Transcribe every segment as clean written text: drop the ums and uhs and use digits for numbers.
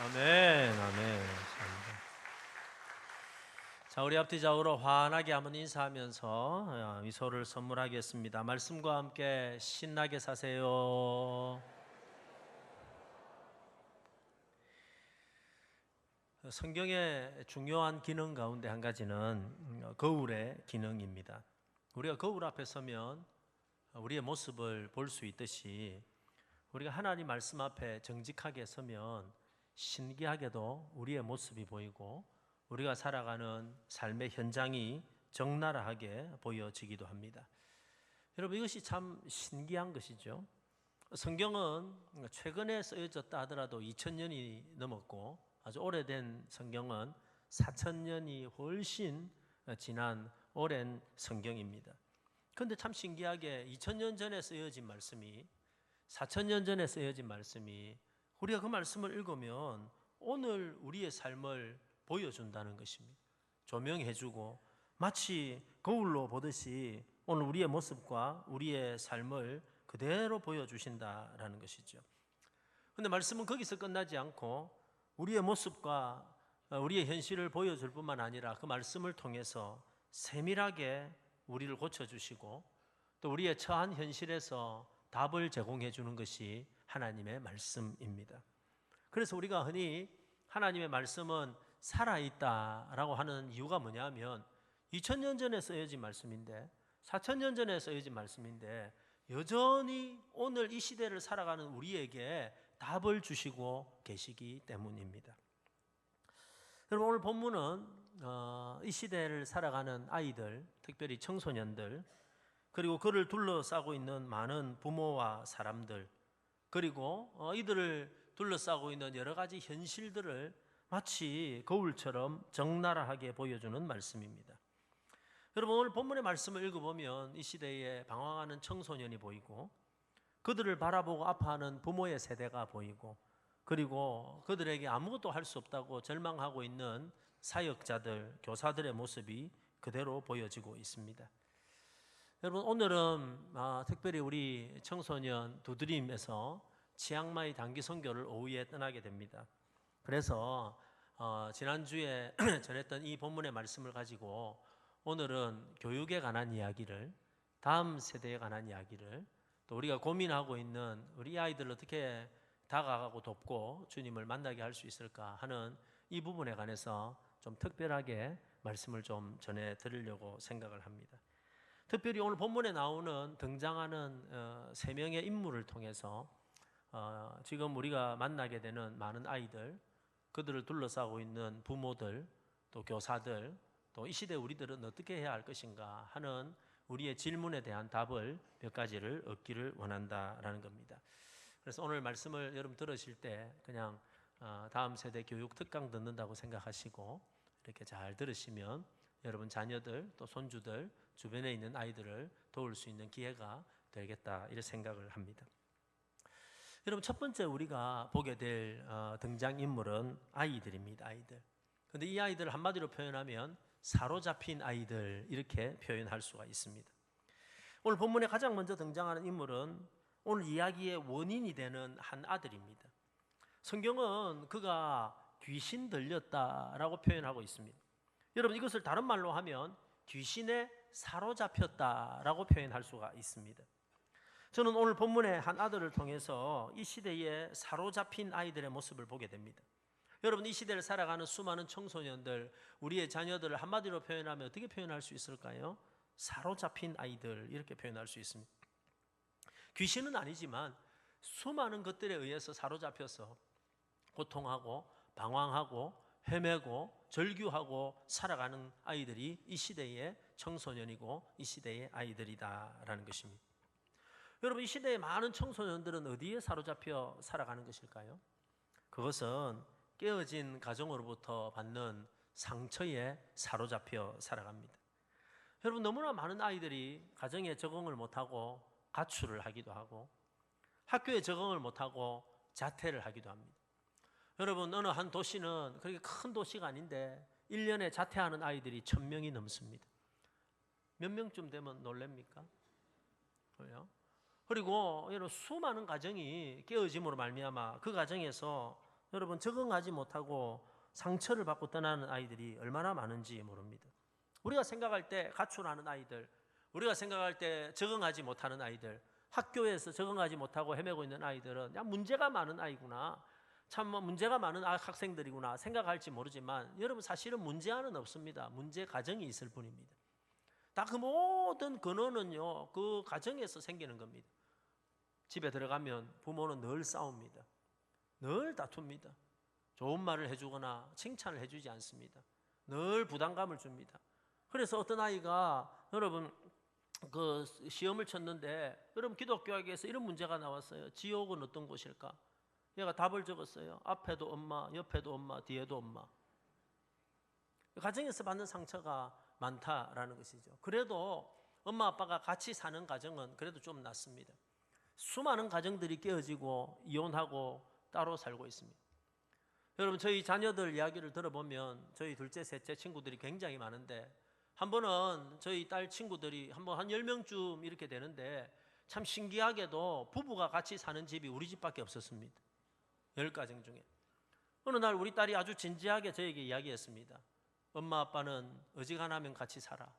아멘, 아멘. 감사합니다. 자, 우리 앞뒤 좌우로 환하게 한번 인사하면서 미소를 선물하겠습니다. 말씀과 함께 신나게 사세요. 성경의 중요한 기능 가운데 한 가지는 거울의 기능입니다. 우리가 거울 앞에 서면 우리의 모습을 볼 수 있듯이 우리가 하나님 말씀 앞에 정직하게 서면 신기하게도 우리의 모습이 보이고 우리가 살아가는 삶의 현장이 적나라하게 보여지기도 합니다. 여러분, 이것이 참 신기한 것이죠. 성경은 최근에 쓰여졌다 하더라도 2000년이 넘었고 아주 오래된 성경은 4000년이 훨씬 지난 오랜 성경입니다. 그런데 참 신기하게 2000년 전에 쓰여진 말씀이 4000년 전에 쓰여진 말씀이 우리가 그 말씀을 읽으면 오늘 우리의 삶을 보여준다는 것입니다. 조명해주고 마치 거울로 보듯이 오늘 우리의 모습과 우리의 삶을 그대로 보여주신다라는 것이죠. 그런데 말씀은 거기서 끝나지 않고 우리의 모습과 우리의 현실을 보여줄 뿐만 아니라 그 말씀을 통해서 세밀하게 우리를 고쳐주시고 또 우리의 처한 현실에서 답을 제공해 주는 것이 하나님의 말씀입니다. 그래서 우리가 흔히 하나님의 말씀은 살아있다라고 하는 이유가 뭐냐면 2000년 전에 쓰여진 말씀인데 4000년 전에 쓰여진 말씀인데 여전히 오늘 이 시대를 살아가는 우리에게 답을 주시고 계시기 때문입니다. 여러분, 오늘 본문은 이 시대를 살아가는 아이들, 특별히 청소년들, 그리고 그를 둘러싸고 있는 많은 부모와 사람들, 그리고 이들을 둘러싸고 있는 여러 가지 현실들을 마치 거울처럼 적나라하게 보여주는 말씀입니다. 여러분, 오늘 본문의 말씀을 읽어보면 이 시대에 방황하는 청소년이 보이고 그들을 바라보고 아파하는 부모의 세대가 보이고 그리고 그들에게 아무것도 할 수 없다고 절망하고 있는 사역자들, 교사들의 모습이 그대로 보여지고 있습니다. 여러분, 오늘은 특별히 우리 청소년 두드림에서 치앙마이 단기 선교를 오후에 떠나게 됩니다. 그래서 지난주에 전했던 이 본문의 말씀을 가지고 오늘은 교육에 관한 이야기를, 다음 세대에 관한 이야기를, 또 우리가 고민하고 있는 우리 아이들을 어떻게 다가가고 돕고 주님을 만나게 할 수 있을까 하는 이 부분에 관해서 좀 특별하게 말씀을 좀 전해 드리려고 생각을 합니다. 특별히 오늘 본문에 나오는 등장하는 세 명의 인물을 통해서 지금 우리가 만나게 되는 많은 아이들, 그들을 둘러싸고 있는 부모들, 또 교사들, 또 이 시대 우리들은 어떻게 해야 할 것인가 하는 우리의 질문에 대한 답을 몇 가지를 얻기를 원한다라는 겁니다. 그래서 오늘 말씀을 여러분 들으실 때 그냥 다음 세대 교육 특강 듣는다고 생각하시고 이렇게 잘 들으시면 여러분 자녀들 또 손주들 주변에 있는 아이들을 도울 수 있는 기회가 되겠다 이런 생각을 합니다. 여러분, 첫 번째 우리가 보게 될 등장인물은 아이들입니다. 아이들. 그런데 이 아이들을 한마디로 표현하면 사로잡힌 아이들 이렇게 표현할 수가 있습니다. 오늘 본문에 가장 먼저 등장하는 인물은 오늘 이야기의 원인이 되는 한 아들입니다. 성경은 그가 귀신 들렸다라고 표현하고 있습니다. 여러분, 이것을 다른 말로 하면 귀신에 사로잡혔다라고 표현할 수가 있습니다. 저는 오늘 본문의 한 아들을 통해서 이 시대에 사로잡힌 아이들의 모습을 보게 됩니다. 여러분, 이 시대를 살아가는 수많은 청소년들, 우리의 자녀들을 한마디로 표현하면 어떻게 표현할 수 있을까요? 사로잡힌 아이들 이렇게 표현할 수 있습니다. 귀신은 아니지만 수많은 것들에 의해서 사로잡혀서 고통하고 방황하고 헤매고 절규하고 살아가는 아이들이 이 시대의 청소년이고 이 시대의 아이들이다라는 것입니다. 여러분, 이 시대의 많은 청소년들은 어디에 사로잡혀 살아가는 것일까요? 그것은 깨어진 가정으로부터 받는 상처에 사로잡혀 살아갑니다. 여러분, 너무나 많은 아이들이 가정에 적응을 못하고 가출을 하기도 하고 학교에 적응을 못하고 자퇴를 하기도 합니다. 여러분, 어느 한 도시는 그렇게 큰 도시가 아닌데 1년에 자퇴하는 아이들이 1000명이 넘습니다. 몇 명쯤 되면 놀랍니까? 그리고 여러분, 수많은 가정이 깨어짐으로 말미암아 그 가정에서 여러분 적응하지 못하고 상처를 받고 떠나는 아이들이 얼마나 많은지 모릅니다. 우리가 생각할 때 가출하는 아이들, 우리가 생각할 때 적응하지 못하는 아이들, 학교에서 적응하지 못하고 헤매고 있는 아이들은 야, 문제가 많은 아이구나, 참 문제가 많은 학생들이구나 생각할지 모르지만 여러분 사실은 문제아는 없습니다. 문제 가정이 있을 뿐입니다. 다 그 모든 근원은요 그 가정에서 생기는 겁니다. 집에 들어가면 부모는 늘 싸웁니다. 늘 다툽니다. 좋은 말을 해주거나 칭찬을 해주지 않습니다. 늘 부담감을 줍니다. 그래서 어떤 아이가 여러분 그 시험을 쳤는데 여러분 기독교학에서 이런 문제가 나왔어요. 지옥은 어떤 곳일까? 얘가 답을 적었어요. 앞에도 엄마, 옆에도 엄마, 뒤에도 엄마. 가정에서 받는 상처가 많다라는 것이죠. 그래도 엄마 아빠가 같이 사는 가정은 그래도 좀 낫습니다. 수많은 가정들이 깨어지고 이혼하고 따로 살고 있습니다. 여러분 저희 자녀들 이야기를 들어보면 저희 둘째, 셋째 친구들이 굉장히 많은데 한 번은 저희 딸 친구들이 한 10명쯤 이렇게 되는데 참 신기하게도 부부가 같이 사는 집이 우리 집밖에 없었습니다. 10가정 중에. 어느 날 우리 딸이 아주 진지하게 저에게 이야기했습니다. 엄마 아빠는 어지간하면 같이 살아.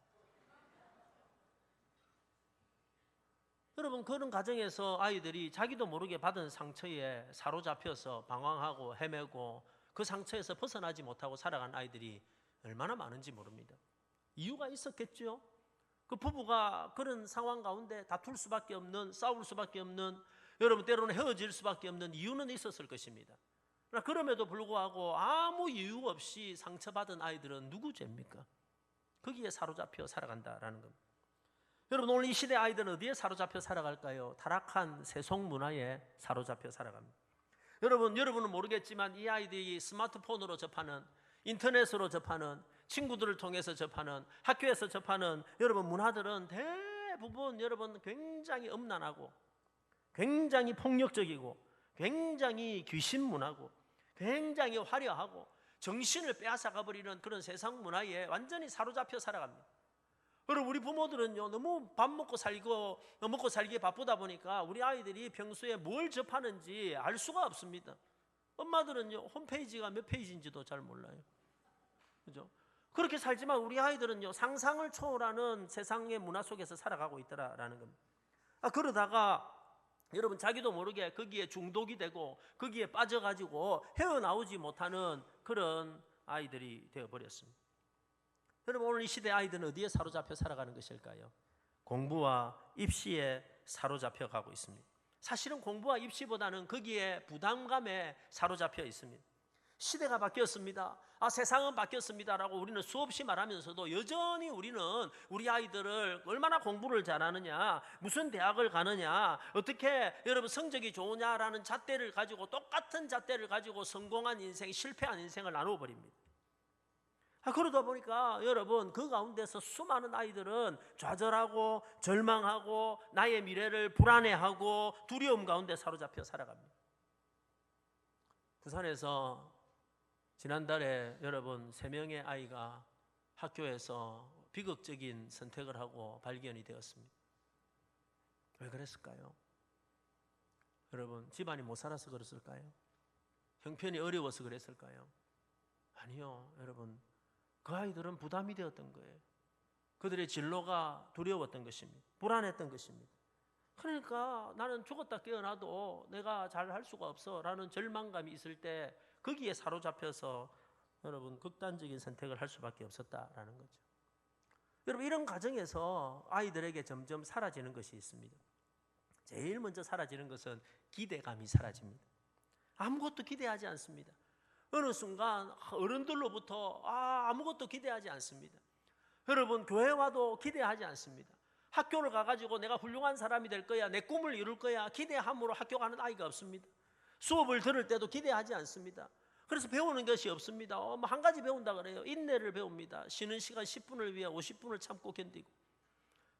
여러분 그런 가정에서 아이들이 자기도 모르게 받은 상처에 사로잡혀서 방황하고 헤매고 그 상처에서 벗어나지 못하고 살아간 아이들이 얼마나 많은지 모릅니다. 이유가 있었겠죠. 그 부부가 그런 상황 가운데 다툴 수밖에 없는, 싸울 수밖에 없는, 여러분 때로는 헤어질 수밖에 없는 이유는 있었을 것입니다. 그러나 그럼에도 불구하고 아무 이유 없이 상처받은 아이들은 누구 죄입니까? 거기에 사로잡혀 살아간다라는 겁니다. 여러분 오늘 이 시대 아이들은 어디에 사로잡혀 살아갈까요? 타락한 세속 문화에 사로잡혀 살아갑니다. 여러분은 모르겠지만 이 아이들이 스마트폰으로 접하는, 인터넷으로 접하는, 친구들을 통해서 접하는, 학교에서 접하는 여러분 문화들은 대부분 여러분 굉장히 음란하고 굉장히 폭력적이고 굉장히 귀신 문화고 굉장히 화려하고 정신을 빼앗아가 버리는 그런 세상 문화에 완전히 사로잡혀 살아갑니다. 여러분 우리 부모들은요 너무 밥 먹고 살기에 바쁘다 보니까 우리 아이들이 평소에 뭘 접하는지 알 수가 없습니다. 엄마들은요 홈페이지가 몇 페이지인지도 잘 몰라요. 그죠? 그렇게 살지만 우리 아이들은요 상상을 초월하는 세상의 문화 속에서 살아가고 있더라라는 겁니다. 그러다가 여러분 자기도 모르게 거기에 중독이 되고 거기에 빠져가지고 헤어나오지 못하는 그런 아이들이 되어버렸습니다. 여러분 오늘 이 시대 아이들은 어디에 사로잡혀 살아가는 것일까요? 공부와 입시에 사로잡혀 가고 있습니다. 사실은 공부와 입시보다는 거기에 부담감에 사로잡혀 있습니다. 시대가 바뀌었습니다. 세상은 바뀌었습니다라고 우리는 수없이 말하면서도 여전히 우리는 우리 아이들을 얼마나 공부를 잘하느냐, 무슨 대학을 가느냐, 어떻게 여러분 성적이 좋으냐라는 잣대를 가지고 똑같은 잣대를 가지고 성공한 인생, 실패한 인생을 나누어 버립니다. 그러다 보니까 여러분 그 가운데서 수많은 아이들은 좌절하고 절망하고 나의 미래를 불안해하고 두려움 가운데 사로잡혀 살아갑니다. 부산에서 지난달에 여러분 3명의 아이가 학교에서 비극적인 선택을 하고 발견이 되었습니다. 왜 그랬을까요? 여러분 집안이 못 살아서 그랬을까요? 형편이 어려워서 그랬을까요? 아니요. 여러분 그 아이들은 부담이 되었던 거예요. 그들의 진로가 두려웠던 것입니다. 불안했던 것입니다. 그러니까 나는 죽었다 깨어나도 내가 잘 할 수가 없어 라는 절망감이 있을 때 거기에 사로잡혀서 여러분 극단적인 선택을 할 수밖에 없었다라는 거죠. 여러분 이런 과정에서 아이들에게 점점 사라지는 것이 있습니다. 제일 먼저 사라지는 것은 기대감이 사라집니다. 아무것도 기대하지 않습니다. 어느 순간 어른들로부터 아무것도 기대하지 않습니다. 여러분 교회와도 기대하지 않습니다. 학교를 가가지고 내가 훌륭한 사람이 될 거야, 내 꿈을 이룰 거야 기대함으로 학교 가는 아이가 없습니다. 수업을 들을 때도 기대하지 않습니다. 그래서 배우는 것이 없습니다. 한 가지 배운다 그래요. 인내를 배웁니다. 쉬는 시간 10분을 위해 50분을 참고 견디고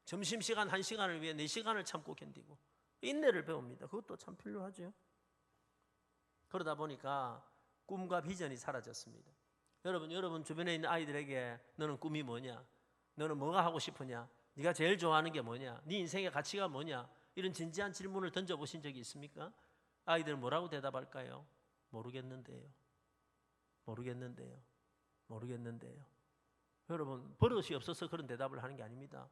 점심시간 1시간을 위해 4시간을 참고 견디고 인내를 배웁니다. 그것도 참 필요하죠. 그러다 보니까 꿈과 비전이 사라졌습니다. 여러분 주변에 있는 아이들에게 너는 꿈이 뭐냐? 너는 뭐가 하고 싶으냐? 네가 제일 좋아하는 게 뭐냐? 네 인생의 가치가 뭐냐? 이런 진지한 질문을 던져보신 적이 있습니까? 아이들은 뭐라고 대답할까요? 모르겠는데요. 여러분, 버릇이 없어서 그런 대답을 하는 게 아닙니다.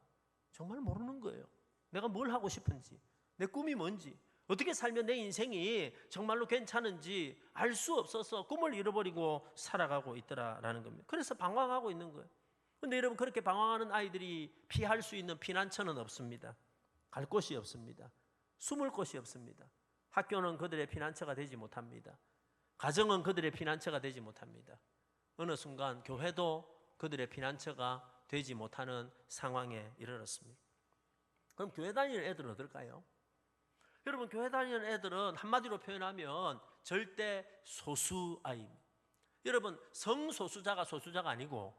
정말 모르는 거예요. 내가 뭘 하고 싶은지, 내 꿈이 뭔지, 어떻게 살면 내 인생이 정말로 괜찮은지 알 수 없어서 꿈을 잃어버리고 살아가고 있더라라는 겁니다. 그래서 방황하고 있는 거예요. 그런데 여러분, 그렇게 방황하는 아이들이 피할 수 있는 피난처는 없습니다. 갈 곳이 없습니다. 숨을 곳이 없습니다. 학교는 그들의 피난처가 되지 못합니다. 가정은 그들의 피난처가 되지 못합니다. 어느 순간 교회도 그들의 피난처가 되지 못하는 상황에 이르렀습니다. 그럼 교회 다니는 애들은 어떨까요? 여러분, 교회 다니는 애들은 한마디로 표현하면 절대 소수아이입니다. 여러분, 성소수자가 소수자가 아니고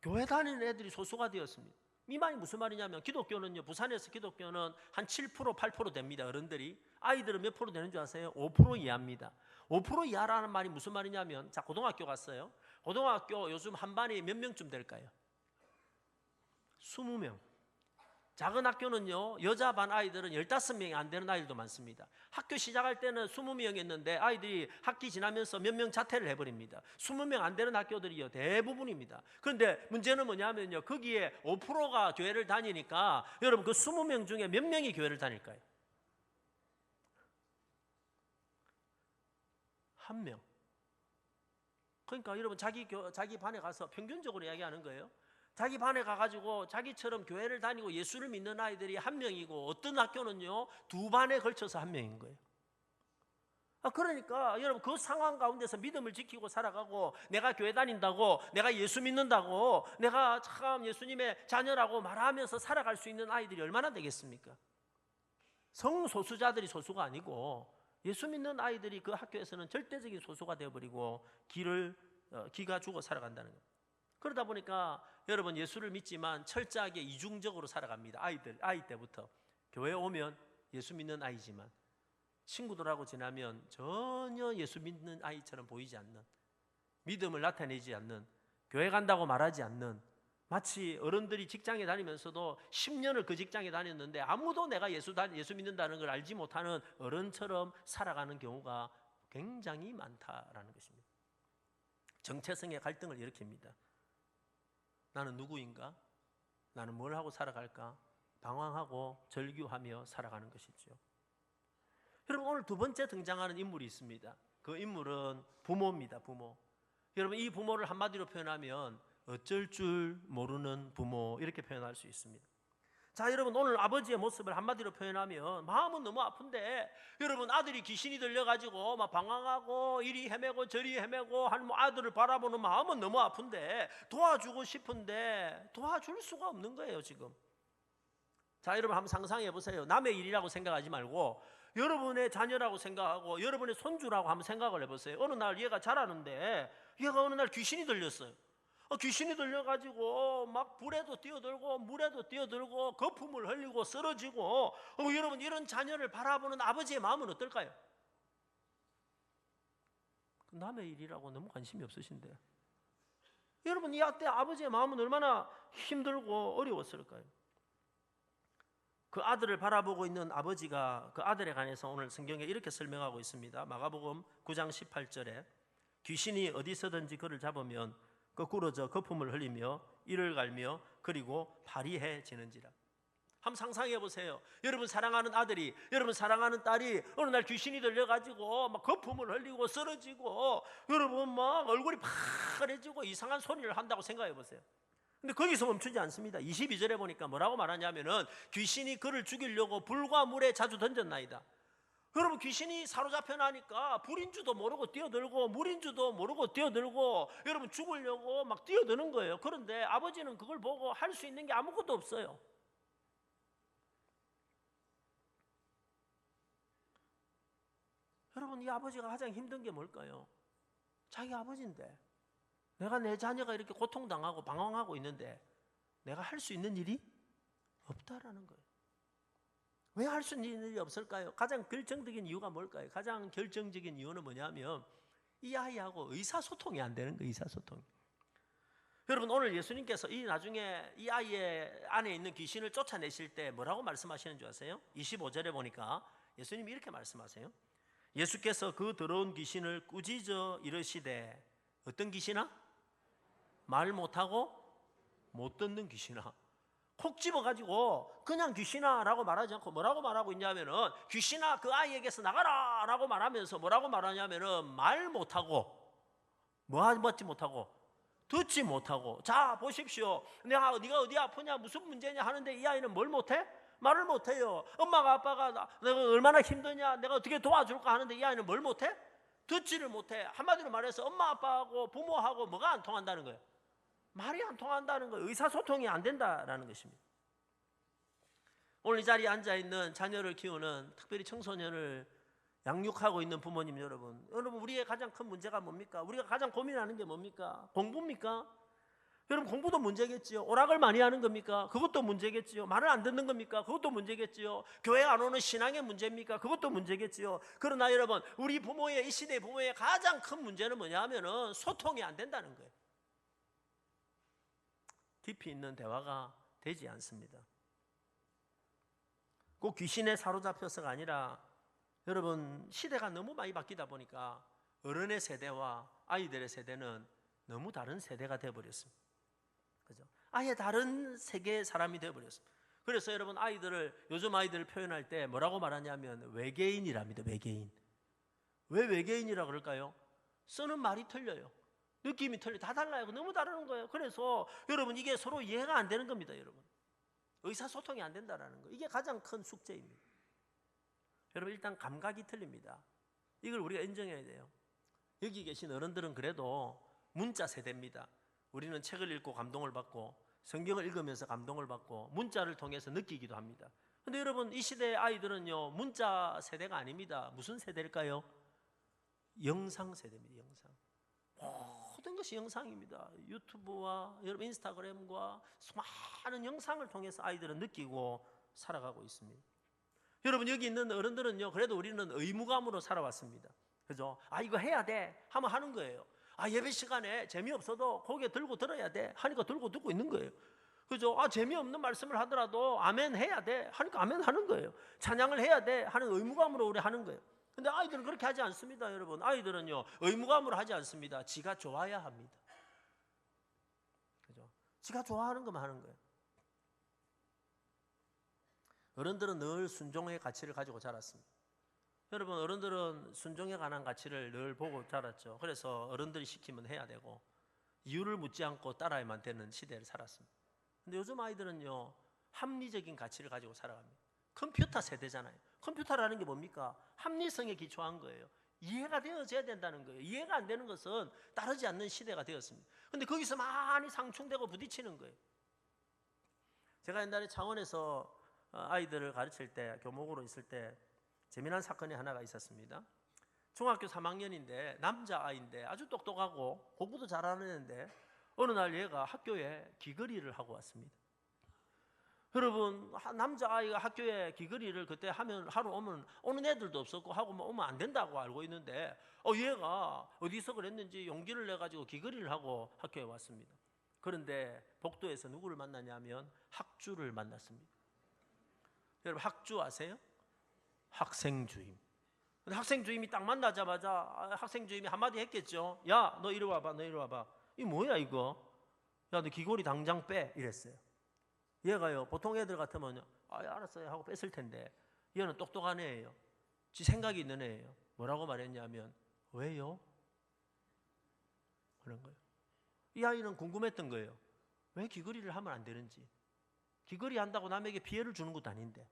교회 다니는 애들이 소수가 되었습니다. 이 말이 무슨 말이냐면, 기독교는요, 부산에서 기독교는 한 7%, 8% 됩니다. 어른들이. 아이들은 몇 프로 되는 줄 아세요? 5% 이하입니다. 5% 이하라는 말이 무슨 말이냐면, 자, 고등학교 갔어요. 고등학교 요즘 한 반에 몇 명쯤 될까요? 20명. 작은 학교는요, 여자 반 아이들은 15명이 안 되는 아이들도 많습니다. 학교 시작할 때는 20명이었는데 아이들이 학기 지나면서 몇 명 자퇴를 해버립니다. 20명 안 되는 학교들이요, 대부분입니다. 그런데 문제는 뭐냐면요, 거기에 5%가 교회를 다니니까 여러분, 그 20명 중에 몇 명이 교회를 다닐까요? 한 명. 그러니까 여러분, 자기 반에 가서 평균적으로 이야기하는 거예요. 자기 반에 가가지고 자기처럼 교회를 다니고 예수를 믿는 아이들이 한 명이고, 어떤 학교는요 2반에 걸쳐서 한 명인 거예요. 그러니까 여러분, 그 상황 가운데서 믿음을 지키고 살아가고, 내가 교회 다닌다고, 내가 예수 믿는다고, 내가 참 예수님의 자녀라고 말하면서 살아갈 수 있는 아이들이 얼마나 되겠습니까? 성소수자들이 소수가 아니고 예수 믿는 아이들이 그 학교에서는 절대적인 소수가 되어버리고 기가 죽어 살아간다는 겁니다. 그러다 보니까 여러분, 예수를 믿지만 철저하게 이중적으로 살아갑니다. 아이 때부터. 교회 오면 예수 믿는 아이지만 친구들하고 지나면 전혀 예수 믿는 아이처럼 보이지 않는, 믿음을 나타내지 않는, 교회 간다고 말하지 않는, 마치 어른들이 직장에 다니면서도 10년을 그 직장에 다녔는데 아무도 내가 예수 믿는다는 걸 알지 못하는 어른처럼 살아가는 경우가 굉장히 많다라는 것입니다. 정체성의 갈등을 일으킵니다. 나는 누구인가? 나는 뭘 하고 살아갈까? 방황하고 절규하며 살아가는 것이죠. 여러분, 오늘 두 번째 등장하는 인물이 있습니다. 그 인물은 부모입니다. 부모. 여러분, 이 부모를 한마디로 표현하면 어쩔 줄 모르는 부모, 이렇게 표현할 수 있습니다. 자, 여러분, 오늘 아버지의 모습을 한마디로 표현하면 마음은 너무 아픈데, 여러분, 아들이 귀신이 들려가지고 막 방황하고 이리 헤매고 저리 헤매고 하는 아들을 바라보는 마음은 너무 아픈데 도와주고 싶은데 도와줄 수가 없는 거예요, 지금. 자, 여러분, 한번 상상해 보세요. 남의 일이라고 생각하지 말고 여러분의 자녀라고 생각하고 여러분의 손주라고 한번 생각을 해보세요. 어느 날 얘가 자라는데 얘가 어느 날 귀신이 들렸어요. 귀신이 들려가지고 막 불에도 뛰어들고 물에도 뛰어들고 거품을 흘리고 쓰러지고, 여러분, 이런 자녀를 바라보는 아버지의 마음은 어떨까요? 남의 일이라고 너무 관심이 없으신데, 여러분, 이때 아버지의 마음은 얼마나 힘들고 어려웠을까요? 그 아들을 바라보고 있는 아버지가 그 아들에 관해서 오늘 성경에 이렇게 설명하고 있습니다. 마가복음 9장 18절에 귀신이 어디서든지 그를 잡으면 거꾸러져 거품을 흘리며 이를 갈며 그리고 파리해지는지라. 한번 상상해 보세요. 여러분 사랑하는 아들이, 여러분 사랑하는 딸이 어느 날 귀신이 들려가지고 막 거품을 흘리고 쓰러지고, 여러분 막 얼굴이 파래지고 이상한 소리를 한다고 생각해 보세요. 근데 거기서 멈추지 않습니다. 22절에 보니까 뭐라고 말하냐면은 귀신이 그를 죽이려고 불과 물에 자주 던졌나이다. 여러분, 귀신이 사로잡혀 나니까 불인 줄도 모르고 뛰어들고 물인 줄도 모르고 뛰어들고, 여러분 죽으려고 막 뛰어드는 거예요. 그런데 아버지는 그걸 보고 할 수 있는 게 아무것도 없어요. 여러분, 이 아버지가 가장 힘든 게 뭘까요? 자기 아버지인데, 내가 내 자녀가 이렇게 고통당하고 방황하고 있는데 내가 할 수 있는 일이 없다라는 거예요. 왜 할 수 있는 일이 없을까요? 가장 결정적인 이유가 뭘까요? 가장 결정적인 이유는 뭐냐면 이 아이하고 의사소통이 안 되는 거예요. 의사소통이. 여러분, 오늘 예수님께서 나중에 이 아이의 안에 있는 귀신을 쫓아내실 때 뭐라고 말씀하시는 줄 아세요? 25절에 보니까 예수님이 이렇게 말씀하세요. 예수께서 그 더러운 귀신을 꾸짖어 이르시되, 어떤 귀신아? 말 못하고 못 듣는 귀신아. 콕 집어가지고 그냥 귀신아 라고 말하지 않고 뭐라고 말하고 있냐면은, 귀신아 그 아이에게서 나가라 라고 말하면서 뭐라고 말하냐면은, 말 못하고 뭐하지 못하고 듣지 못하고. 자 보십시오, 네가 어디 아프냐 무슨 문제냐 하는데 이 아이는 뭘 못해? 말을 못해요. 엄마가 아빠가 내가 얼마나 힘드냐 내가 어떻게 도와줄까 하는데 이 아이는 뭘 못해? 듣지를 못해. 한마디로 말해서 엄마 아빠하고 부모하고 뭐가 안 통한다는 거예요? 말이 안 통한다는 거예요. 의사소통이 안 된다라는 것입니다. 오늘 이 자리에 앉아있는 자녀를 키우는, 특별히 청소년을 양육하고 있는 부모님 여러분, 우리의 가장 큰 문제가 뭡니까? 우리가 가장 고민하는 게 뭡니까? 공부입니까? 여러분 공부도 문제겠지요. 오락을 많이 하는 겁니까? 그것도 문제겠지요. 말을 안 듣는 겁니까? 그것도 문제겠지요. 교회 안 오는 신앙의 문제입니까? 그것도 문제겠지요. 그러나 여러분, 우리 부모의, 이 시대 부모의 가장 큰 문제는 뭐냐면은 소통이 안 된다는 거예요. 깊이 있는 대화가 되지 않습니다. 꼭 귀신에 사로잡혀서가 아니라, 여러분 시대가 너무 많이 바뀌다 보니까 어른의 세대와 아이들의 세대는 너무 다른 세대가 되어버렸습니다. 그죠? 아예 다른 세계의 사람이 되어버렸습니다. 그래서 여러분 요즘 아이들을 표현할 때 뭐라고 말하냐면 외계인이랍니다. 외계인. 왜 외계인이라고 그럴까요? 쓰는 말이 틀려요. 느낌이 틀려요. 다 달라요. 너무 다르는 거예요. 그래서 여러분 이게 서로 이해가 안 되는 겁니다. 여러분 의사소통이 안 된다는 거, 이게 가장 큰 숙제입니다. 여러분 일단 감각이 틀립니다. 이걸 우리가 인정해야 돼요. 여기 계신 어른들은 그래도 문자 세대입니다. 우리는 책을 읽고 감동을 받고 성경을 읽으면서 감동을 받고 문자를 통해서 느끼기도 합니다. 그런데 여러분 이 시대의 아이들은요 문자 세대가 아닙니다. 무슨 세대일까요? 영상 세대입니다. 영상. 모든 것이 영상입니다. 유튜브와 여러분 인스타그램과 수많은 영상을 통해서 아이들은 느끼고 살아가고 있습니다. 여러분 여기 있는 어른들은요 그래도 우리는 의무감으로 살아왔습니다. 그죠? 이거 해야 돼 하면 하는 거예요. 예배 시간에 재미없어도 고개 들고 들어야 돼 하니까 들고 듣고 있는 거예요. 그죠? 재미없는 말씀을 하더라도 아멘 해야 돼 하니까 아멘 하는 거예요. 찬양을 해야 돼 하는 의무감으로 우리 하는 거예요. 근데 아이들은 그렇게 하지 않습니다. 여러분 아이들은요 의무감으로 하지 않습니다. 지가 좋아야 합니다. 그죠? 지가 좋아하는 것만 하는 거예요. 어른들은 늘 순종의 가치를 가지고 자랐습니다. 여러분 어른들은 순종에 관한 가치를 늘 보고 자랐죠. 그래서 어른들이 시키면 해야 되고 이유를 묻지 않고 따라야만 되는 시대를 살았습니다. 근데 요즘 아이들은요 합리적인 가치를 가지고 살아갑니다. 컴퓨터 세대잖아요. 컴퓨터라는 게 뭡니까? 합리성에 기초한 거예요. 이해가 되어져야 된다는 거예요. 이해가 안 되는 것은 따르지 않는 시대가 되었습니다. 근데 거기서 많이 상충되고 부딪히는 거예요. 제가 옛날에 창원에서 아이들을 가르칠 때, 교목으로 있을 때 재미난 사건이 하나가 있었습니다. 중학교 3학년인데 남자아이인데 아주 똑똑하고 공부도 잘하는 애인데 어느 날 얘가 학교에 귀걸이를 하고 왔습니다. 여러분 남자아이가 학교에 귀걸이를 그때 하면 하루 오는 애들도 없었고 하고 오면 안 된다고 알고 있는데 얘가 어디서 그랬는지 용기를 내가지고 귀걸이를 하고 학교에 왔습니다. 그런데 복도에서 누구를 만나냐면 학주를 만났습니다. 여러분 학주 아세요? 학생 주임. 근데 학생 주임이 딱 만나자마자 학생 주임이 한마디 했겠죠. 야, 너 이리 와봐, 너 이리 와봐. 이 뭐야 이거? 야, 너 귀걸이 당장 빼 이랬어요. 얘가요 보통 애들 같으면 알았어요 하고 뺐을 텐데 얘는 똑똑한 애예요. 지 생각이 있는 애예요. 뭐라고 말했냐면 왜요? 그런 거예요. 이 아이는 궁금했던 거예요. 왜 귀걸이를 하면 안 되는지. 귀걸이 한다고 남에게 피해를 주는 것도 아닌데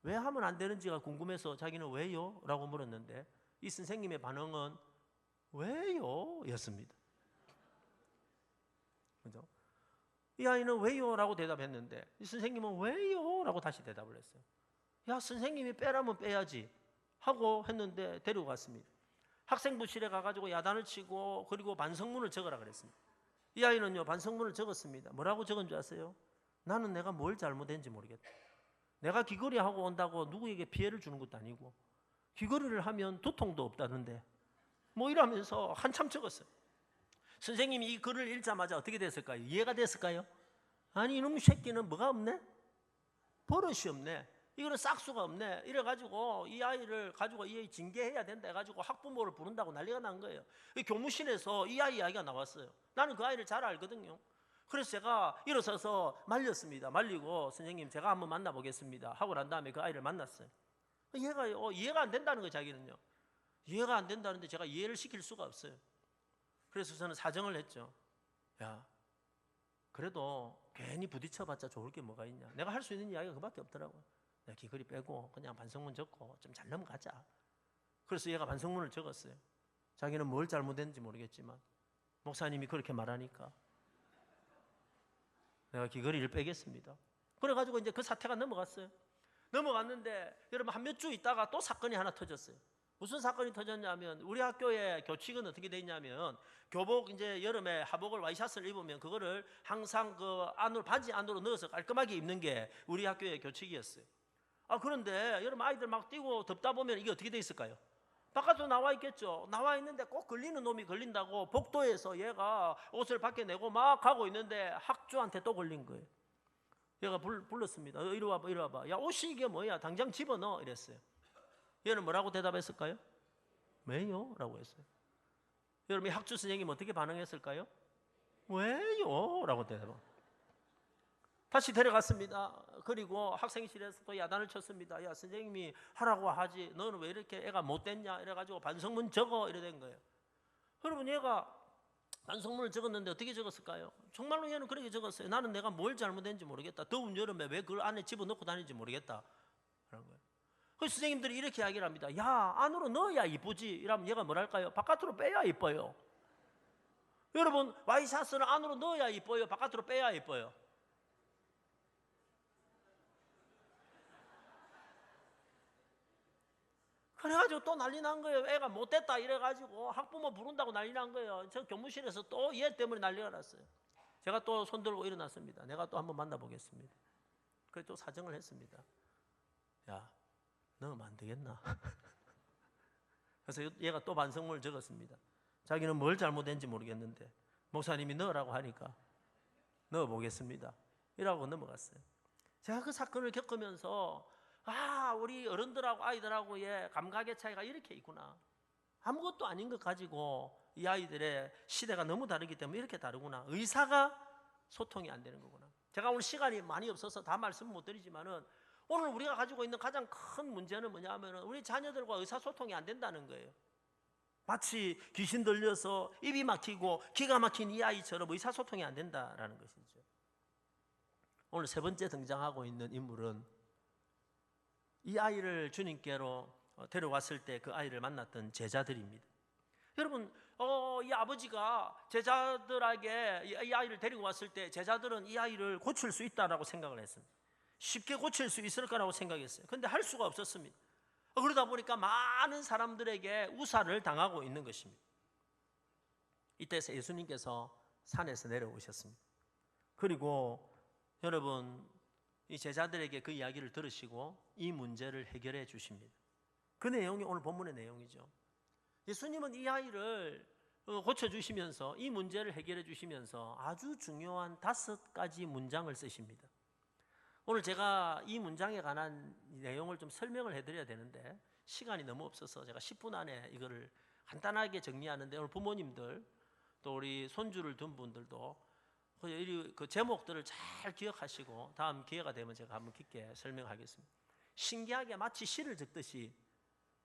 왜 하면 안 되는지가 궁금해서 자기는 왜요? 라고 물었는데 이 선생님의 반응은 왜요? 였습니다. 그죠? 이 아이는 왜요? 라고 대답했는데 이 선생님은 왜요? 라고 다시 대답을 했어요. 야, 선생님이 빼라면 빼야지 하고 했는데 데리고 갔습니다. 학생부실에 가가지고 야단을 치고 그리고 반성문을 적으라 그랬습니다. 이 아이는요 반성문을 적었습니다. 뭐라고 적은 줄 아세요? 나는 내가 뭘 잘못했는지 모르겠다. 내가 귀걸이 하고 온다고 누구에게 피해를 주는 것도 아니고 귀걸이를 하면 두통도 없다는데 뭐 이러면서 한참 적었어요. 선생님이 이 글을 읽자마자 어떻게 됐을까요? 이해가 됐을까요? 아니 이놈의 새끼는 뭐가 없네? 버릇이 없네. 이거는 싹수가 없네. 이래가지고 이 아이를 가지고 이 아이 징계해야 된다 해가지고 학부모를 부른다고 난리가 난 거예요. 교무실에서 이 아이 이야기가 나왔어요. 나는 그 아이를 잘 알거든요. 그래서 제가 일어서서 말렸습니다. 말리고 선생님 제가 한번 만나보겠습니다 하고 난 다음에 그 아이를 만났어요. 얘가 이해가 안 된다는 거예요. 자기는요. 이해가 안 된다는데 제가 이해를 시킬 수가 없어요. 그래서 저는 사정을 했죠. 야, 그래도 괜히 부딪혀봤자 좋을 게 뭐가 있냐. 내가 할 수 있는 이야기가 그밖에 없더라고요. 내가 기거리 빼고 그냥 반성문 적고 좀 잘 넘어가자. 그래서 얘가 반성문을 적었어요. 자기는 뭘 잘못했는지 모르겠지만 목사님이 그렇게 말하니까 내가 기거리를 빼겠습니다. 그래가지고 이제 그 사태가 넘어갔어요. 넘어갔는데 여러분 한 몇 주 있다가 또 사건이 하나 터졌어요. 무슨 사건이 터졌냐면 우리 학교의 교칙은 어떻게 돼 있냐면 교복 이제 여름에 하복을 와이셔츠를 입으면 그거를 항상 그 안으로 바지 안으로 넣어서 깔끔하게 입는 게 우리 학교의 교칙이었어요. 그런데 여러분 아이들 막 뛰고 덥다 보면 이게 어떻게 돼 있을까요? 바깥으로 나와 있겠죠. 나와 있는데 꼭 걸리는 놈이 걸린다고 복도에서 얘가 옷을 밖에 내고 막 가고 있는데 학주한테 또 걸린 거예요. 얘가 불렀습니다. 이리 와봐, 이리 와봐. 야, 옷이 이게 뭐야? 당장 집어넣어. 이랬어요. 얘는 뭐라고 대답했을까요? 왜요? 라고 했어요. 여러분, 이 학주 선생님 어떻게 반응했을까요? 왜요? 라고 대답합니다. 다시 데려갔습니다. 그리고 학생실에서 또 야단을 쳤습니다. 야, 선생님이 하라고 하지. 너는 왜 이렇게 애가 못됐냐? 이래가지고 반성문 적어. 이래 된 거예요. 여러분, 얘가 반성문을 적었는데 어떻게 적었을까요? 정말로 얘는 그렇게 적었어요. 나는 내가 뭘 잘못했는지 모르겠다. 더운 여름에 왜 그걸 안에 집어넣고 다니는지 모르겠다. 라는 거예요. 그 선생님들이 이렇게 이야기를 합니다. 야, 안으로 넣어야 이쁘지. 이러면 얘가 뭐랄까요? 바깥으로 빼야 이뻐요. 여러분, 와이셔츠는 안으로 넣어야 이뻐요? 바깥으로 빼야 이뻐요? 그래가지고 또 난리 난 거예요. 애가 못됐다 이래가지고 학부모 부른다고 난리 난 거예요. 저 교무실에서 또 얘 때문에 난리가 났어요. 제가 또 손들고 일어났습니다. 내가 또 한번 만나보겠습니다. 그래서 또 사정을 했습니다. 야, 넣으면 안 되겠나? 그래서 얘가 또 반성문을 적었습니다. 자기는 뭘 잘못했는지 모르겠는데 목사님이 넣으라고 하니까 넣어보겠습니다. 이라고 넘어갔어요. 제가 그 사건을 겪으면서 우리 어른들하고 아이들하고의 감각의 차이가 이렇게 있구나. 아무것도 아닌 것 가지고 이 아이들의 시대가 너무 다르기 때문에 이렇게 다르구나. 의사가 소통이 안 되는 거구나. 제가 오늘 시간이 많이 없어서 다 말씀 못 드리지만은 오늘 우리가 가지고 있는 가장 큰 문제는 뭐냐면은 우리 자녀들과 의사소통이 안 된다는 거예요. 마치 귀신 들려서 입이 막히고 기가 막힌 이 아이처럼 의사소통이 안 된다라는 것이죠. 오늘 세 번째 등장하고 있는 인물은 이 아이를 주님께로 데려왔을 때 그 아이를 만났던 제자들입니다. 여러분, 이 아버지가 제자들에게 이 아이를 데리고 왔을 때 제자들은 이 아이를 고칠 수 있다라고 생각을 했습니다. 쉽게 고칠 수 있을 거라고 생각했어요. 그런데 할 수가 없었습니다. 그러다 보니까 많은 사람들에게 우사를 당하고 있는 것입니다. 이때서 예수님께서 산에서 내려오셨습니다. 그리고 여러분, 이 제자들에게 그 이야기를 들으시고 이 문제를 해결해 주십니다. 그 내용이 오늘 본문의 내용이죠. 예수님은 이 아이를 고쳐주시면서 이 문제를 해결해 주시면서 아주 중요한 5가지 문장을 쓰십니다. 오늘 제가 이 문장에 관한 내용을 좀 설명을 해드려야 되는데 시간이 너무 없어서 제가 10분 안에 이거를 간단하게 정리하는데 오늘 부모님들 또 우리 손주를 둔 분들도 그 제목들을 잘 기억하시고 다음 기회가 되면 제가 한번 깊게 설명하겠습니다. 신기하게 마치 시를 적듯이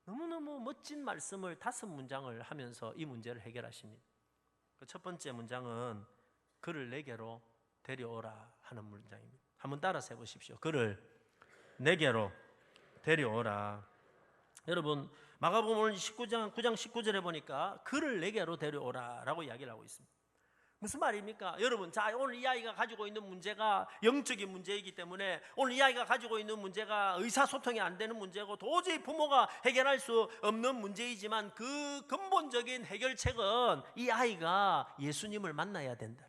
너무너무 멋진 말씀을 5문장을 하면서 이 문제를 해결하십니다. 그 첫 번째 문장은 그를 내게로 데려오라 하는 문장입니다. 한번 따라서 해보십시오. 그를 내게로 데려오라. 여러분, 마가복음 9장 19절에 보니까 그를 내게로 데려오라 라고 이야기를 하고 있습니다. 무슨 말입니까? 여러분, 자, 오늘 이 아이가 가지고 있는 문제가 영적인 문제이기 때문에 오늘 이 아이가 가지고 있는 문제가 의사소통이 안 되는 문제고 도저히 부모가 해결할 수 없는 문제이지만 그 근본적인 해결책은 이 아이가 예수님을 만나야 된다.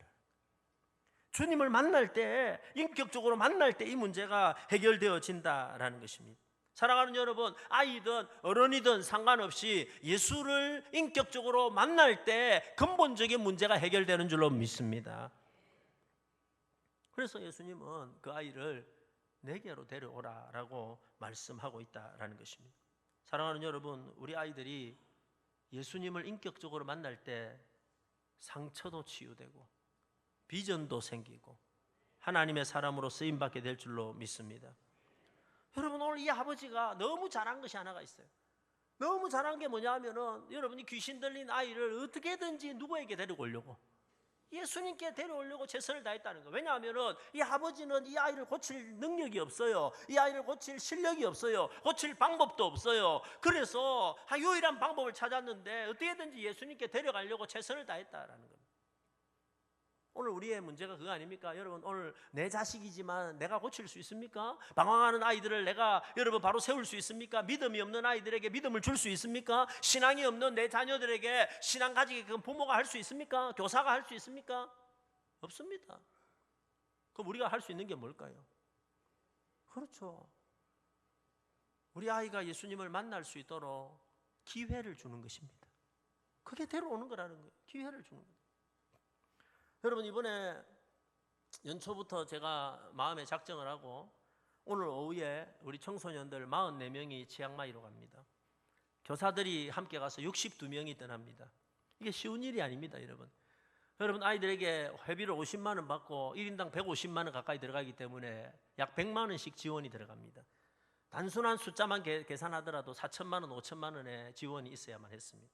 주님을 만날 때, 인격적으로 만날 때 이 문제가 해결되어진다라는 것입니다. 사랑하는 여러분, 아이든 어른이든 상관없이 예수를 인격적으로 만날 때 근본적인 문제가 해결되는 줄로 믿습니다. 그래서 예수님은 그 아이를 내게로 데려오라라고 말씀하고 있다라는 것입니다. 사랑하는 여러분, 우리 아이들이 예수님을 인격적으로 만날 때 상처도 치유되고 비전도 생기고 하나님의 사람으로 쓰임받게 될 줄로 믿습니다. 여러분, 오늘 이 아버지가 너무 잘한 것이 하나가 있어요. 너무 잘한 게 뭐냐 하면은, 여러분이 귀신 들린 아이를 어떻게든지 누구에게 데리고 오려고, 예수님께 데려오려고 최선을 다했다는 거예요. 왜냐하면은 이 아버지는 이 아이를 고칠 능력이 없어요. 이 아이를 고칠 실력이 없어요. 고칠 방법도 없어요. 그래서 유일한 방법을 찾았는데 어떻게든지 예수님께 데려가려고 최선을 다했다라는 겁니다. 오늘 우리의 문제가 그거 아닙니까? 여러분, 오늘 내 자식이지만 내가 고칠 수 있습니까? 방황하는 아이들을 내가 여러분 바로 세울 수 있습니까? 믿음이 없는 아이들에게 믿음을 줄 수 있습니까? 신앙이 없는 내 자녀들에게 신앙 가지게 그 부모가 할 수 있습니까? 교사가 할 수 있습니까? 없습니다. 그럼 우리가 할 수 있는 게 뭘까요? 그렇죠. 우리 아이가 예수님을 만날 수 있도록 기회를 주는 것입니다. 그게 데려오는 거라는 거예요. 기회를 주는 거예요. 여러분, 이번에 연초부터 제가 마음에 작정을 하고 오늘 오후에 우리 청소년들 44명이 치앙마이로 갑니다. 교사들이 함께 가서 62명이 떠납니다. 이게 쉬운 일이 아닙니다, 여러분. 여러분, 아이들에게 회비를 50만 원 받고 1인당 150만 원 가까이 들어가기 때문에 약 100만 원씩 지원이 들어갑니다. 단순한 숫자만 계산하더라도 4천만 원, 5천만 원의 지원이 있어야만 했습니다.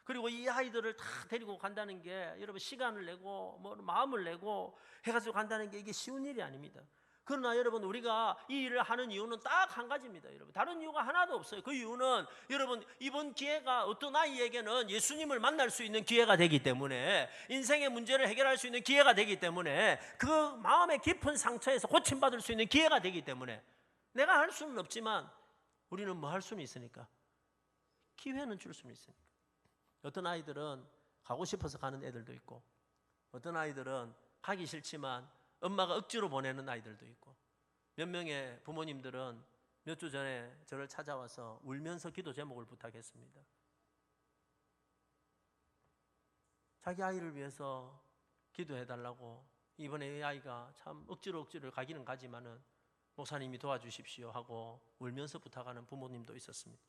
그리고 이 아이들을 다 데리고 간다는 게 여러분 시간을 내고 뭐 마음을 내고 해가지고 간다는 게 이게 쉬운 일이 아닙니다. 그러나 여러분, 우리가 이 일을 하는 이유는 딱 한 가지입니다. 여러분, 다른 이유가 하나도 없어요. 그 이유는 여러분, 이번 기회가 어떤 아이에게는 예수님을 만날 수 있는 기회가 되기 때문에, 인생의 문제를 해결할 수 있는 기회가 되기 때문에, 그 마음의 깊은 상처에서 고침받을 수 있는 기회가 되기 때문에, 내가 할 수는 없지만 우리는 뭐 할 수는 있으니까 기회는 줄 수는 있으니까. 어떤 아이들은 가고 싶어서 가는 애들도 있고, 어떤 아이들은 가기 싫지만 엄마가 억지로 보내는 아이들도 있고, 몇 명의 부모님들은 몇 주 전에 저를 찾아와서 울면서 기도 제목을 부탁했습니다. 자기 아이를 위해서 기도해달라고. 이번에 이 아이가 참 억지로 가기는 가지만은 목사님이 도와주십시오 하고 울면서 부탁하는 부모님도 있었습니다.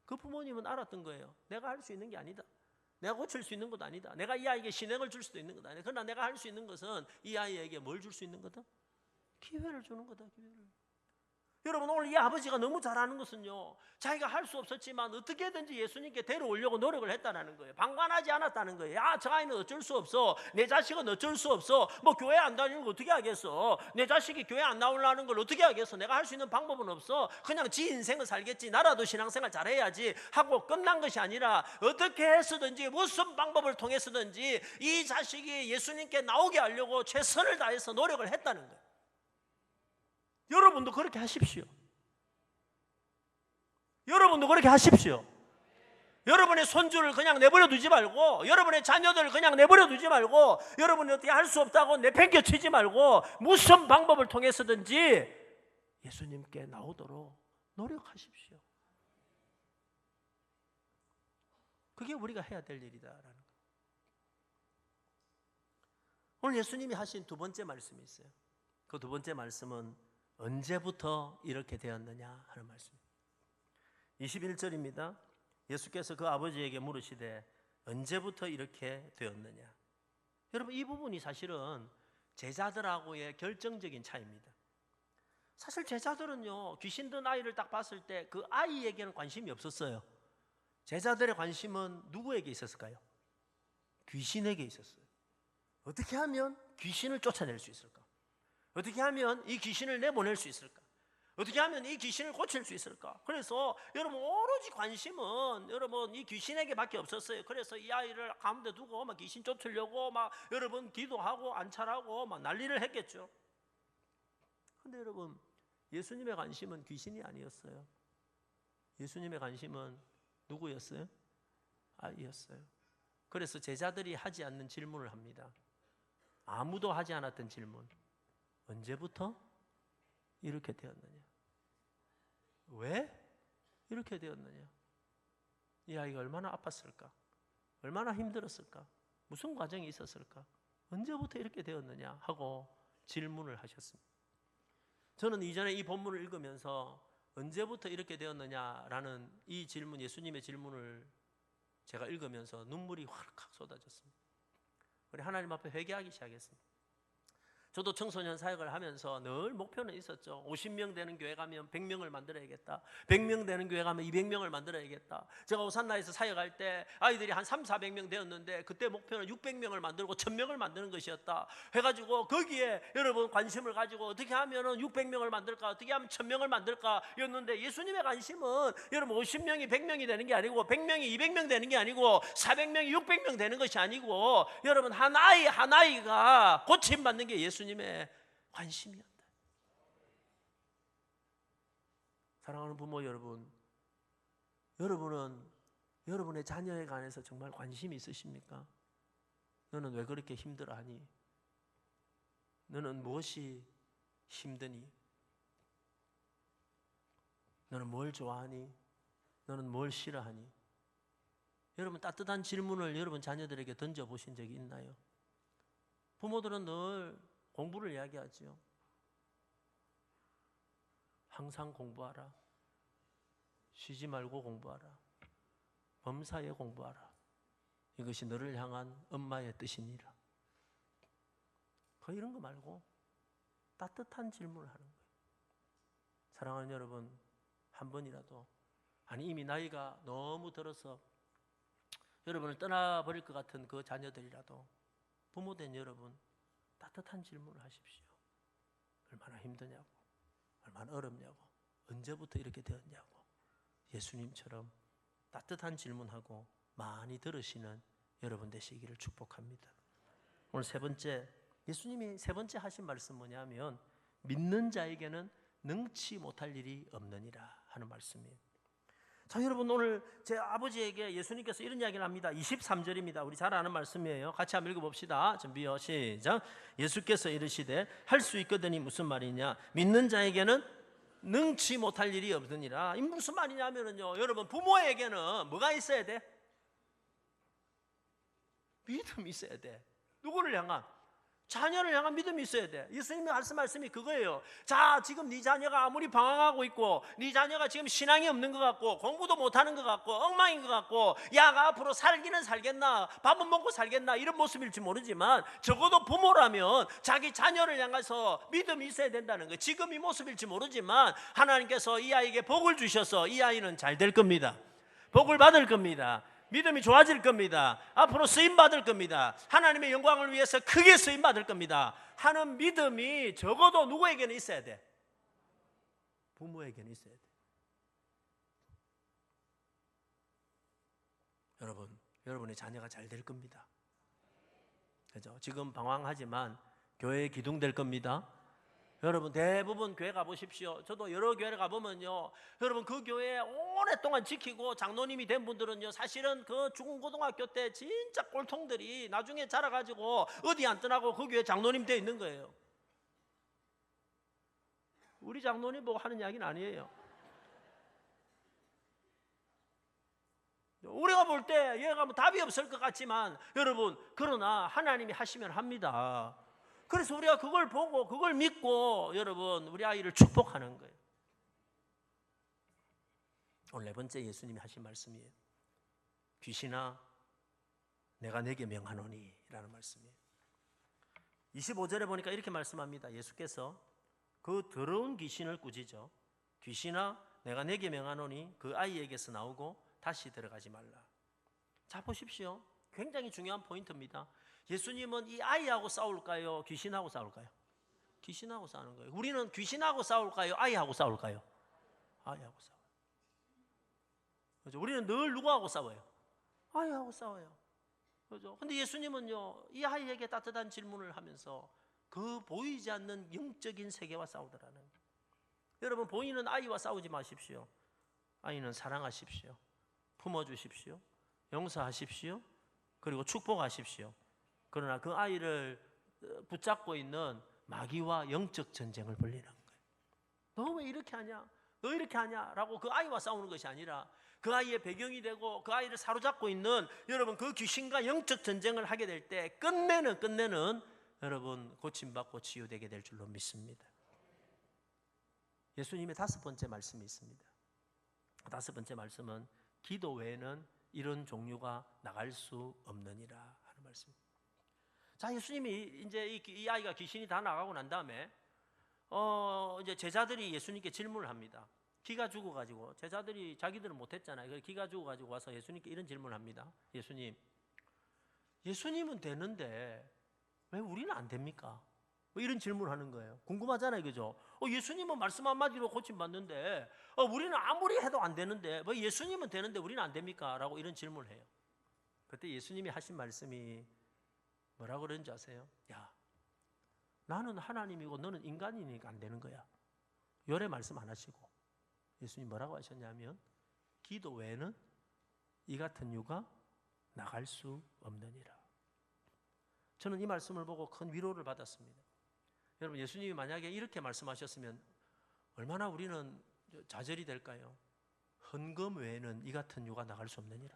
그 부모님은 알았던 거예요. 내가 할 수 있는 게 아니다. 내가 고칠 수 있는 것도 아니다. 내가 이 아이에게 신앙을 줄 수도 있는 것도 아니다. 그러나 내가 할 수 있는 것은 이 아이에게 뭘 줄 수 있는 거다? 기회를 주는 거다. 기회를. 여러분, 오늘 이 아버지가 너무 잘하는 것은요, 자기가 할 수 없었지만 어떻게든지 예수님께 데려오려고 노력을 했다는 거예요. 방관하지 않았다는 거예요. 저 아이는 어쩔 수 없어. 내 자식은 어쩔 수 없어. 뭐 교회 안 다니는 거 어떻게 하겠어. 내 자식이 교회 안 나오려는 걸 어떻게 하겠어. 내가 할 수 있는 방법은 없어. 그냥 지 인생을 살겠지. 나라도 신앙생활 잘해야지 하고 끝난 것이 아니라 어떻게 해서든지 무슨 방법을 통해서든지 이 자식이 예수님께 나오게 하려고 최선을 다해서 노력을 했다는 거예요. 여러분도 그렇게 하십시오. 여러분도 그렇게 하십시오. 여러분의 손주를 그냥 내버려 두지 말고, 여러분의 자녀들을 그냥 내버려 두지 말고, 여러분이 어떻게 할 수 없다고 내팽겨 치지 말고 무슨 방법을 통해서든지 예수님께 나오도록 노력하십시오. 그게 우리가 해야 될 일이다라는 거예요. 오늘 예수님이 하신 두 번째 말씀이 있어요. 그 두 번째 말씀은 언제부터 이렇게 되었느냐 하는 말씀입니다. 21절입니다. 예수께서 그 아버지에게 물으시되 언제부터 이렇게 되었느냐. 여러분, 이 부분이 사실은 제자들하고의 결정적인 차이입니다. 사실 제자들은요, 귀신 든 아이를 딱 봤을 때 그 아이에게는 관심이 없었어요. 제자들의 관심은 누구에게 있었을까요? 귀신에게 있었어요. 어떻게 하면 귀신을 쫓아낼 수 있을까? 어떻게 하면 이 귀신을 내보낼 수 있을까? 어떻게 하면 이 귀신을 고칠 수 있을까? 그래서 여러분, 오로지 관심은 여러분 이 귀신에게밖에 없었어요. 그래서 이 아이를 가운데 두고 막 귀신 쫓으려고 막 여러분 기도하고 안찰하고 막 난리를 했겠죠. 근데 여러분, 예수님의 관심은 귀신이 아니었어요. 예수님의 관심은 누구였어요? 아이였어요. 그래서 제자들이 하지 않는 질문을 합니다. 아무도 하지 않았던 질문. 언제부터 이렇게 되었느냐? 왜 이렇게 되었느냐? 이 아이가 얼마나 아팠을까? 얼마나 힘들었을까? 무슨 과정이 있었을까? 언제부터 이렇게 되었느냐? 하고 질문을 하셨습니다. 저는 이전에 이 본문을 읽으면서 언제부터 이렇게 되었느냐라는 이 질문, 예수님의 질문을 제가 읽으면서 눈물이 확 쏟아졌습니다. 우리 하나님 앞에 회개하기 시작했습니다. 저도 청소년 사역을 하면서 늘 목표는 있었죠. 50명 되는 교회 가면 100명을 만들어야겠다. 100명 되는 교회 가면 200명을 만들어야겠다. 제가 오산나에서 사역할 때 아이들이 한 3, 400명 되었는데 그때 목표는 600명을 만들고 1000명을 만드는 것이었다. 해가지고 거기에 여러분 관심을 가지고 어떻게 하면 600명을 만들까, 어떻게 하면 1000명을 만들까 였는데, 예수님의 관심은 여러분 50명이 100명이 되는 게 아니고 100명이 200명 되는 게 아니고 400명이 600명 되는 것이 아니고 여러분 한 아이 한 아이가 고침받는 게 예수님의 관심이었다. 사랑하는 부모 여러분, 여러분은 여러분의 자녀에 관해서 정말 관심이 있으십니까? 너는 왜 그렇게 힘들어하니? 너는 무엇이 힘드니? 너는 뭘 좋아하니? 너는 뭘 싫어하니? 여러분 따뜻한 질문을 여러분 자녀들에게 던져보신 적이 있나요? 부모들은 늘 공부를 이야기하죠. 항상 공부하라. 쉬지 말고 공부하라. 범사에 공부하라. 이것이 너를 향한 엄마의 뜻이니라. 이런 거 말고 따뜻한 질문을 하는 거예요. 사랑하는 여러분, 한 번이라도, 아니 이미 나이가 너무 들어서 여러분을 떠나버릴 것 같은 그 자녀들이라도 부모된 여러분, 따뜻한 질문을 하십시오. 얼마나 힘드냐고, 얼마나 어렵냐고, 언제부터 이렇게 되었냐고. 예수님처럼 따뜻한 질문하고 많이 들으시는 여러분 되시기를 축복합니다. 오늘 세 번째, 예수님이 세 번째 하신 말씀 뭐냐면 믿는 자에게는 능치 못할 일이 없느니라 하는 말씀이에요. 자, 여러분 오늘 제 아버지에게 예수님께서 이런 이야기를 합니다. 23절입니다. 우리 잘 아는 말씀이에요. 같이 한번 읽어봅시다. 준비요, 시작. 예수께서 이르시되 할 수 있거든이 무슨 말이냐? 믿는 자에게는 능치 못할 일이 없느니라. 이 무슨 말이냐면요, 여러분 부모에게는 뭐가 있어야 돼? 믿음이 있어야 돼. 누구를 향한? 자녀를 향한 믿음이 있어야 돼. 예수님이 하신 말씀이 그거예요. 자, 지금 네 자녀가 아무리 방황하고 있고 네 자녀가 지금 신앙이 없는 것 같고 공부도 못하는 것 같고 엉망인 것 같고, 야 앞으로 살기는 살겠나, 밥은 먹고 살겠나, 이런 모습일지 모르지만 적어도 부모라면 자기 자녀를 향해서 믿음이 있어야 된다는 거예요. 지금 이 모습일지 모르지만 하나님께서 이 아이에게 복을 주셔서 이 아이는 잘 될 겁니다. 복을 받을 겁니다. 믿음이 좋아질 겁니다. 앞으로 쓰임받을 겁니다. 하나님의 영광을 위해서 크게 쓰임받을 겁니다 하는 믿음이 적어도 누구에게는 있어야 돼? 부모에게는 있어야 돼. 여러분의 자녀가 잘 될 겁니다. 그죠? 지금 방황하지만 교회에 기둥될 겁니다. 여러분 대부분 교회 가보십시오. 저도 여러 교회를 가보면요, 여러분 그 교회에 오랫동안 지키고 장로님이 된 분들은요, 사실은 그 중고등학교 때 진짜 꼴통들이 나중에 자라가지고 어디 안 떠나고 그 교회 장로님 되어 있는 거예요. 우리 장로님 보고 하는 이야기는 아니에요. 우리가 볼 때 얘가 뭐 답이 없을 것 같지만 여러분, 그러나 하나님이 하시면 합니다. 그래서 우리가 그걸 보고 그걸 믿고 여러분 우리 아이를 축복하는 거예요. 오늘 네 번째 예수님이 하신 말씀이에요. 귀신아 내가 네게 명하노니 라는 말씀이에요. 25절에 보니까 이렇게 말씀합니다. 예수께서 그 더러운 귀신을 꾸짖어 귀신아 내가 네게 명하노니 그 아이에게서 나오고 다시 들어가지 말라. 자 보십시오. 굉장히 중요한 포인트입니다. 예수님은 이 아이하고 싸울까요? 귀신하고 싸울까요? 귀신하고 싸우는 거예요. 우리는 귀신하고 싸울까요? 아이하고 싸울까요? 아이하고 싸워요. 그렇죠? 우리는 늘 누구하고 싸워요? 아이하고 싸워요. 그렇죠? 근데 예수님은요, 이 아이에게 따뜻한 질문을 하면서 그 보이지 않는 영적인 세계와 싸우더라는 거예요. 여러분 보이는 아이와 싸우지 마십시오. 아이는 사랑하십시오. 품어주십시오. 용서하십시오. 그리고 축복하십시오. 그러나 그 아이를 붙잡고 있는 마귀와 영적 전쟁을 벌리는 거예요. 너 왜 이렇게 하냐? 너 이렇게 하냐? 라고 그 아이와 싸우는 것이 아니라 그 아이의 배경이 되고 그 아이를 사로잡고 있는 여러분 그 귀신과 영적 전쟁을 하게 될 때 끝내는 여러분 고침받고 치유되게 될 줄로 믿습니다. 예수님의 5번째 말씀이 있습니다. 5번째 말씀은 기도 외에는 이런 종류가 나갈 수 없느니라 하는 말씀입니다. 자, 예수님이 이제 이 아이가 귀신이 다 나가고 난 다음에 이제 제자들이 예수님께 질문을 합니다. 기가 죽어가지고 제자들이 자기들은 못했잖아요. 그래서 기가 죽어가지고 와서 예수님께 이런 질문을 합니다. 예수님은 되는데 왜 우리는 안 됩니까? 뭐 이런 질문을 하는 거예요. 궁금하잖아요, 그죠? 예수님은 말씀 한마디로 고침받는데 우리는 아무리 해도 안 되는데 왜 예수님은 되는데 우리는 안 됩니까? 라고 이런 질문을 해요. 그때 예수님이 하신 말씀이 뭐라고 그러는지 아세요? 야, 나는 하나님이고 너는 인간이니까 안 되는 거야. 열애 말씀 안 하시고 예수님 뭐라고 하셨냐면 기도 외에는 이 같은 유가 나갈 수 없느니라. 저는 이 말씀을 보고 큰 위로를 받았습니다. 여러분, 예수님이 만약에 이렇게 말씀하셨으면 얼마나 우리는 좌절이 될까요? 헌금 외에는 이 같은 유가 나갈 수 없느니라.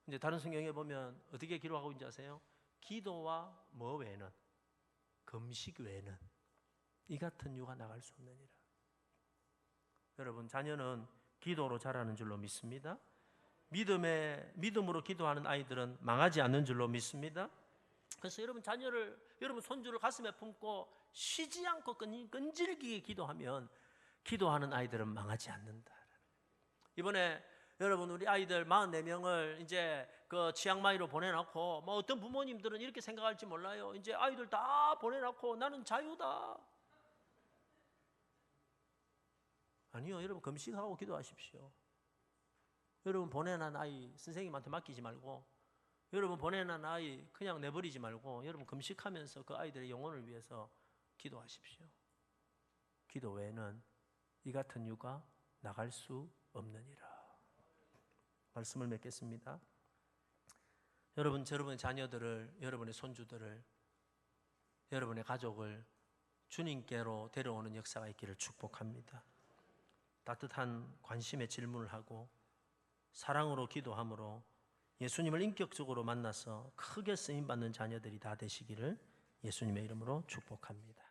이제 다른 성경에 보면 어떻게 기록하고 있는지 아세요? 기도와 뭐 외에는, 금식 외에는 이 같은 유가 나갈 수 없느니라. 여러분, 자녀는 기도로 자라는 줄로 믿습니다. 믿음으로 기도하는 아이들은 망하지 않는 줄로 믿습니다. 그래서 여러분 자녀를, 여러분 손주를 가슴에 품고 쉬지 않고 끈질기게 기도하면 기도하는 아이들은 망하지 않는다. 이번에 여러분 우리 아이들 44명을 이제 그 치앙마이로 보내놓고 뭐 어떤 부모님들은 이렇게 생각할지 몰라요. 이제 아이들 다 보내놓고 나는 자유다. 아니요, 여러분 금식하고 기도하십시오. 여러분 보내놓은 아이 선생님한테 맡기지 말고, 여러분 보내놓은 아이 그냥 내버리지 말고 여러분 금식하면서 그 아이들의 영혼을 위해서 기도하십시오. 기도 외에는 이 같은 유가 나갈 수 없느니라. 말씀을 맺겠습니다. 여러분의 자녀들을, 여러분의 손주들을, 여러분의 가족을 주님께로 데려오는 역사가 있기를 축복합니다. 따뜻한 관심의 질문을 하고 사랑으로 기도함으로 예수님을 인격적으로 만나서 크게 쓰임받는 자녀들이 다 되시기를 예수님의 이름으로 축복합니다.